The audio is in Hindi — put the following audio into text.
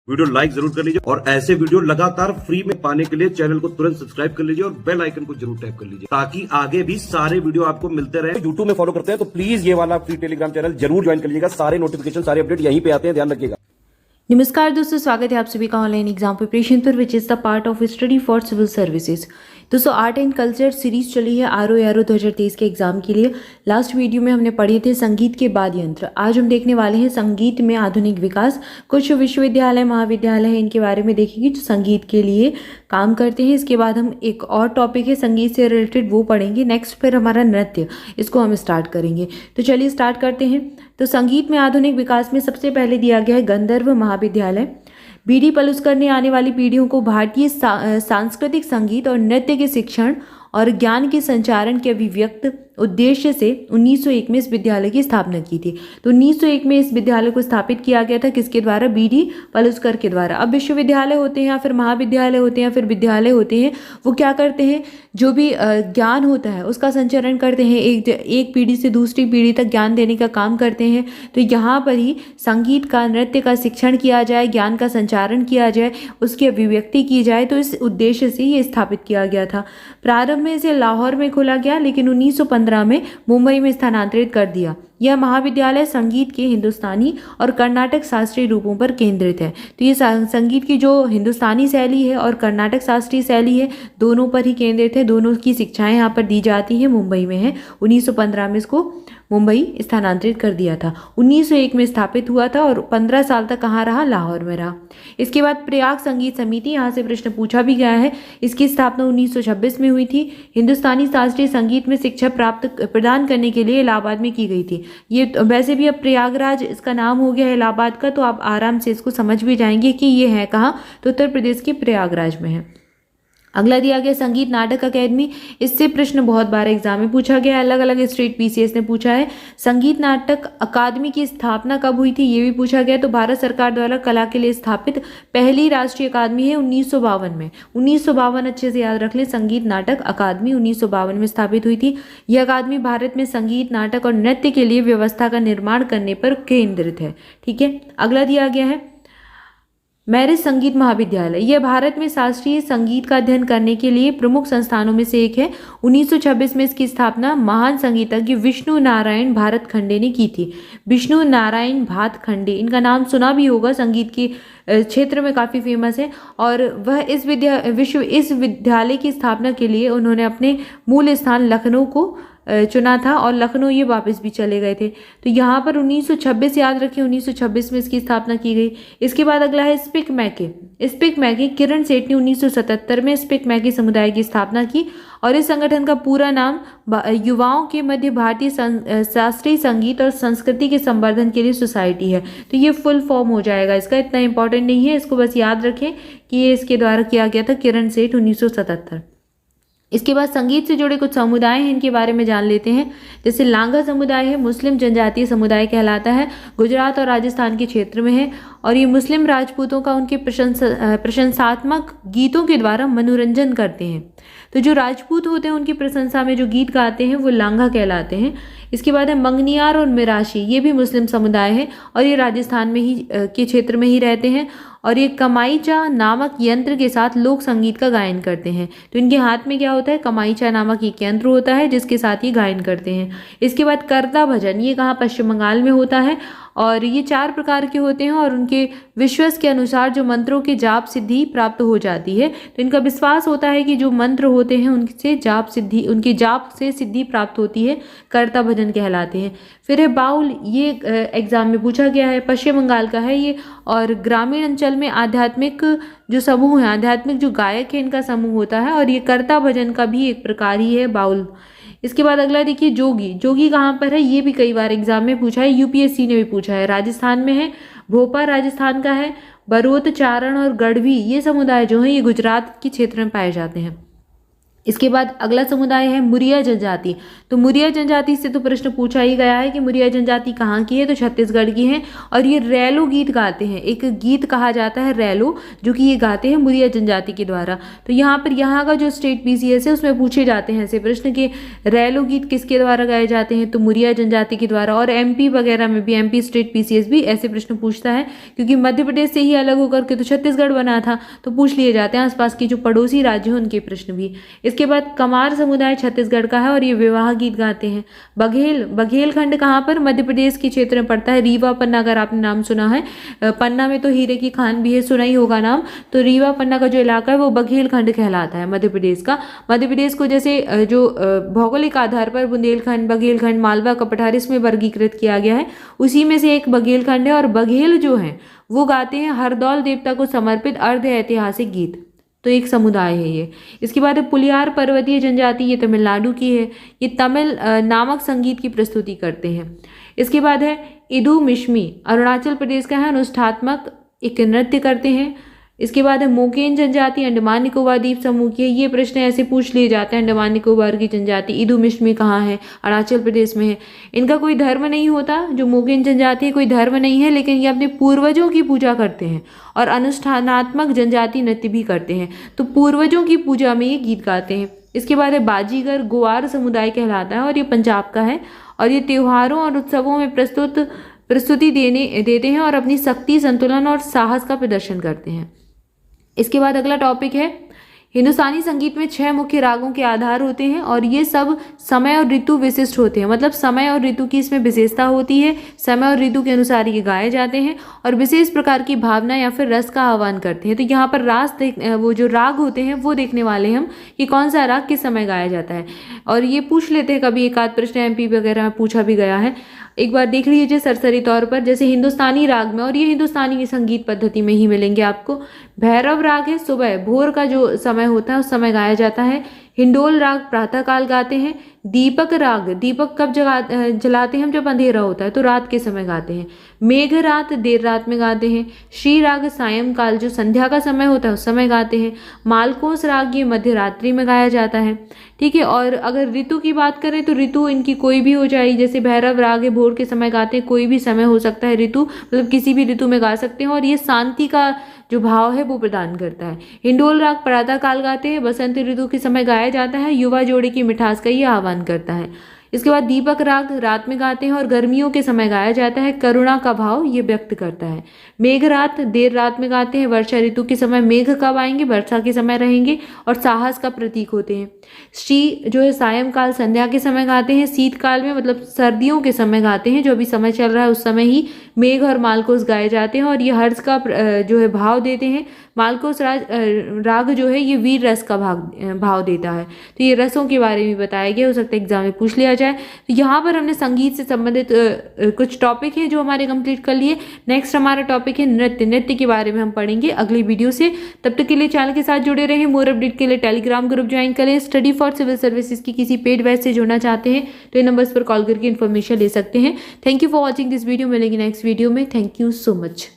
वीडियो लाइक जरूर कर लीजिए और ऐसे वीडियो लगातार फ्री में पाने के लिए चैनल को तुरंत सब्सक्राइब कर लीजिए और बेल आइकन को जरूर टैप कर लीजिए ताकि आगे भी सारे वीडियो आपको मिलते रहे। यूट्यूब में फॉलो करते हैं तो प्लीज ये वाला फ्री टेलीग्राम चैनल जरूर ज्वाइन कर लीजिएगा। सारे नोटिफिकेशन सारे अपडेट यहीं पे आते हैं, ध्यान रखिएगा। नमस्कार दोस्तों, स्वागत है आप सभी का ऑनलाइन एग्जाम प्रिपरेशन पर which is the part of study for civil services. दोस्तों आर्ट एंड कल्चर सीरीज चली है आरओ 2023 के एग्जाम के लिए। लास्ट वीडियो में हमने पढ़े थे संगीत के वाद्य यंत्र। आज हम देखने वाले हैं संगीत में आधुनिक विकास। कुछ विश्वविद्यालय महाविद्यालय हैं, इनके बारे में देखेंगे जो संगीत के लिए काम करते हैं। इसके बाद हम एक और टॉपिक है संगीत से रिलेटेड, वो पढ़ेंगे नेक्स्ट। फिर हमारा नृत्य, इसको हम स्टार्ट करेंगे। तो चलिए स्टार्ट करते हैं। तो संगीत में आधुनिक विकास में सबसे पहले दिया गया है गंधर्व महाविद्यालय। बीडी पलुस्कर ने आने वाली पीढ़ियों को भारतीय सांस्कृतिक संगीत और नृत्य के शिक्षण और ज्ञान के संचारण के अभिव्यक्त उद्देश्य से 1901 में इस विद्यालय की स्थापना की थी। तो 1901 में इस विद्यालय को स्थापित किया गया था, किसके द्वारा? बीडी पलुस्कर के द्वारा। अब विश्वविद्यालय होते हैं या फिर महाविद्यालय होते हैं या फिर विद्यालय होते हैं, वो क्या करते हैं? जो भी ज्ञान होता है उसका संचरण करते हैं, एक पीढ़ी से दूसरी पीढ़ी तक ज्ञान देने का काम करते हैं। तो यहाँ पर ही संगीत का, नृत्य का शिक्षण किया जाए, ज्ञान का संचारण किया जाए, उसकी अभिव्यक्ति की जाए, तो इस उद्देश्य से ये स्थापित किया गया था। प्रारंभ में इसे लाहौर में खोला गया, लेकिन 1915 में मुंबई में स्थानांतरित कर दिया। यह महाविद्यालय संगीत के हिंदुस्तानी और कर्नाटक शास्त्रीय रूपों पर केंद्रित है। तो ये संगीत की जो हिंदुस्तानी शैली है और कर्नाटक शास्त्रीय शैली है, दोनों पर ही केंद्रित है। दोनों की शिक्षाएं यहाँ पर दी जाती हैं, मुंबई में है। 1915 में इसको मुंबई स्थानांतरित कर दिया था। 1901 में स्थापित हुआ था और 15 साल तक कहाँ रहा? लाहौर में रहा। इसके बाद प्रयाग संगीत समिति, यहाँ से प्रश्न पूछा भी गया है। इसकी स्थापना 1926 में हुई थी। हिंदुस्तानी शास्त्रीय संगीत में शिक्षा प्रदान करने के लिए इलाहाबाद में की गई थी। ये वैसे भी अब प्रयागराज इसका नाम हो गया है इलाहाबाद का, तो आप आराम से इसको समझ भी जाएंगे कि ये है कहाँ, तो उत्तर प्रदेश के प्रयागराज में है। अगला दिया गया संगीत नाटक अकेडमी। इससे प्रश्न बहुत बार एग्जाम में पूछा गया, अलग अलग स्टेट पीसीएस ने पूछा है। संगीत नाटक अकादमी की स्थापना कब हुई थी, ये भी पूछा गया। तो भारत सरकार द्वारा कला के लिए स्थापित पहली राष्ट्रीय अकादमी है 1952 में। 1952 अच्छे से याद रख लें। संगीत नाटक अकादमी 1952 में स्थापित हुई थी। यह अकादमी भारत में संगीत, नाटक और नृत्य के लिए व्यवस्था का निर्माण करने पर केंद्रित है। ठीक है। अगला दिया गया है मैरिज संगीत महाविद्यालय। यह भारत में शास्त्रीय संगीत का अध्ययन करने के लिए प्रमुख संस्थानों में से एक है। 1926 में इसकी स्थापना महान संगीतज्ञ विष्णु नारायण भातखंडे ने की थी। विष्णु नारायण भातखंडे, इनका नाम सुना भी होगा, संगीत के क्षेत्र में काफ़ी फेमस है। और वह इस विद्यालय की स्थापना के लिए उन्होंने अपने मूल स्थान लखनऊ को चुना था और लखनऊ ये वापस भी चले गए थे। तो यहाँ पर 1926 याद रखें, 1926 में इसकी स्थापना की गई। इसके बाद अगला है स्पिक मैके। स्पिक मैके, किरण सेठ ने 1977 में स्पिक मैके समुदाय की स्थापना की और इस संगठन का पूरा नाम युवाओं के मध्य भारतीय शास्त्रीय संगीत और संस्कृति के संवर्धन के लिए सोसाइटी है। तो ये फुल फॉर्म हो जाएगा इसका, इतना इंपॉर्टेंट नहीं है, इसको बस याद रखें कि ये इसके द्वारा किया गया था, किरण सेठ 1977। इसके बाद संगीत से जुड़े कुछ समुदाय हैं, इनके बारे में जान लेते हैं। जैसे लांगा समुदाय है, मुस्लिम जनजातीय समुदाय कहलाता है, गुजरात और राजस्थान के क्षेत्र में है और ये मुस्लिम राजपूतों का उनके प्रशंसात्मक गीतों के द्वारा मनोरंजन करते हैं। तो जो राजपूत होते हैं उनकी प्रशंसा में जो गीत गाते हैं वो लांगा कहलाते हैं। इसके बाद है मंगनियार और मिराशी, ये भी मुस्लिम समुदाय है और ये राजस्थान में ही के क्षेत्र में ही रहते हैं और ये कमाईचा नामक यंत्र के साथ लोक संगीत का गायन करते हैं। तो इनके हाथ में क्या होता है? कमाईचा नामक एक यंत्र होता है जिसके साथ ये गायन करते हैं। इसके बाद करता भजन, ये कहाँ? पश्चिम बंगाल में होता है और ये 4 प्रकार के होते हैं और उनके विश्वास के अनुसार जो मंत्रों के जाप सिद्धि प्राप्त हो जाती है। तो इनका विश्वास होता है कि जो मंत्र होते हैं उनके जाप से सिद्धि प्राप्त होती है, करता भजन कहलाते हैं। फिर है बाउल, ये एग्जाम में पूछा गया है, पश्चिम बंगाल का है ये और ग्रामीण अंचल में आध्यात्मिक जो समूह है, आध्यात्मिक जो गायक है इनका समूह होता है और ये करता भजन का भी एक प्रकार ही है बाउल। इसके बाद अगला देखिए जोगी। जोगी कहाँ पर है? ये भी कई बार एग्जाम में पूछा है, यूपीएससी ने भी पूछा है। राजस्थान में है, भोपाल राजस्थान का है। बरोत, चारण और गढ़वी ये समुदाय जो है ये गुजरात के क्षेत्र में पाए जाते हैं। इसके बाद अगला समुदाय है मुरिया जनजाति। तो मुरिया जनजाति से तो प्रश्न पूछा ही गया है कि मुरिया जनजाति कहाँ की है, तो छत्तीसगढ़ की है। और ये रैलो गीत गाते हैं, एक गीत कहा जाता है रैलो, जो कि ये गाते हैं मुरिया जनजाति के द्वारा। तो यहाँ पर यहाँ का जो स्टेट पीसीएस है उसमें पूछे जाते हैं ऐसे प्रश्न कि रैलो गीत किसके द्वारा गाए जाते हैं, तो मुरिया जनजाति के द्वारा। और एमपी वगैरह में भी, एमपी स्टेट पीसीएस भी ऐसे प्रश्न पूछता है, क्योंकि मध्य प्रदेश से ही अलग होकर के तो छत्तीसगढ़ बना था, तो पूछ लिए जाते हैं आसपास के जो पड़ोसी राज्य हैं उनके प्रश्न भी। इसके बाद कमार समुदाय छत्तीसगढ़ का है और ये विवाह गीत गाते हैं। बघेलखंड कहाँ पर, मध्य प्रदेश के क्षेत्र में पड़ता है। रीवा पन्ना, अगर आपने नाम सुना है, पन्ना में तो हीरे की खान भी है, सुना ही होगा नाम। तो रीवा पन्ना का जो इलाका है वो बघेलखंड कहलाता है मध्य प्रदेश का। मध्य प्रदेश को जैसे जो भौगोलिक आधार पर बुंदेलखंड, बघेलखंड, मालवा, कपठार इसमें वर्गीकृत किया गया है, उसी में से एक बघेलखंड है। और बघेल जो है वो गाते हैं हरदौल देवता को समर्पित अर्ध ऐतिहासिक गीत। तो एक समुदाय है ये। इसके बाद पुलियार पर्वतीय जनजाति, ये तमिलनाडु की है। ये तमिल नामक संगीत की प्रस्तुति करते हैं। इसके बाद है इदू मिश्मी, अरुणाचल प्रदेश का है, अनुष्ठात्मक एक नृत्य करते हैं। इसके बाद है मोकेन जनजाति, अंडमान निकोबार द्वीप समूह की है। ये प्रश्न ऐसे पूछ लिए जाते हैं, अंडमान निकोबार की जनजाति इदू मिश्मी कहाँ है, अरुणाचल प्रदेश में है। इनका कोई धर्म नहीं होता, जो मोकेन जनजाति है कोई धर्म नहीं है, लेकिन ये अपने पूर्वजों की पूजा करते हैं और अनुष्ठानात्मक जनजाति नृत्य भी करते हैं। तो पूर्वजों की पूजा में ये गीत गाते हैं। इसके बाद है बाजीगर, गोवार समुदाय कहलाता है और ये पंजाब का है। और ये त्योहारों और उत्सवों में प्रस्तुति देते हैं और अपनी शक्ति, संतुलन और साहस का प्रदर्शन करते हैं। इसके बाद अगला टॉपिक है हिंदुस्तानी संगीत में 6 मुख्य रागों के आधार होते हैं और ये सब समय और ऋतु विशिष्ट होते हैं। मतलब समय और ऋतु की इसमें विशेषता होती है, समय और ऋतु के अनुसार ये गाए जाते हैं और विशेष प्रकार की भावना या फिर रस का आह्वान करते हैं। तो यहाँ पर वो जो राग होते हैं वो देखने वाले हम कि कौन सा राग किस समय गाया जाता है। और ये पूछ लेते हैं कभी, एक आध प्रश्न एमपी वगैरह में पूछा भी गया है। एक बार देख लीजिए सरसरी तौर पर, जैसे हिंदुस्तानी राग में, और ये हिंदुस्तानी संगीत पद्धति में ही मिलेंगे आपको। भैरव राग है, सुबह भोर का जो समय होता है उस समय गाया जाता है। हिंडोल राग प्रातःकाल गाते हैं। दीपक राग, दीपक कब जलाते हैं हम, जब अंधेरा होता है, तो रात के समय गाते हैं। मेघ रात, देर रात में गाते हैं। श्री राग सायंकाल, जो संध्या का समय होता है उस समय गाते हैं। मालकोस राग ये मध्य रात्रि में गाया जाता है। ठीक है। और अगर ऋतु की बात करें तो ऋतु इनकी कोई भी हो जाएगी, जैसे भैरव राग है भोर के समय गाते हैं, कोई भी समय हो सकता है ऋतु, मतलब किसी भी ऋतु में गा सकते हैं और ये शांति का जो भाव है वो प्रदान करता है। हिंडोल राग प्रातःकाल गाते हैं, बसंत ऋतु के समय गाया जाता है, युवा जोड़ी की मिठास का ये आह्वान करता है। इसके बाद दीपक राग रात में गाते हैं और गर्मियों के समय गाया जाता है, करुणा का भाव ये व्यक्त करता है। मेघ रात देर रात में गाते हैं, वर्षा ऋतु के समय मेघ कब आएंगे, वर्षा के समय रहेंगे और साहस का प्रतीक होते हैं। श्री जो है सायंकाल संध्या के समय गाते हैं, शीतकाल में मतलब सर्दियों के समय गाते हैं, जो अभी समय चल रहा है उस समय ही मेघ और मालकोस गाए जाते हैं और ये हर्ष का जो है भाव देते हैं। मालकोस राग जो है ये वीर रस का भाव देता है। तो ये रसों के बारे में बताया गया, हो सकता है एग्जाम में पूछ लिया जाए। तो यहाँ पर हमने संगीत से संबंधित कुछ टॉपिक हैं जो हमारे कंप्लीट कर लिए। नेक्स्ट हमारा टॉपिक है नृत्य के बारे में हम पढ़ेंगे अगली वीडियो से। तब तक के लिए चैनल के साथ जुड़े रहें। मोर अपडेट के लिए टेलीग्राम ग्रुप ज्वाइन करें। स्टडी फॉर सिविल सर्विसेज की किसी पेड बैच से जुड़ना चाहते हैं तो इन नंबर्स पर कॉल करके इन्फॉर्मेशन ले सकते हैं। Thank you for watching this video. मिलेंगे नेक्स्ट वीडियो में। Thank you so much.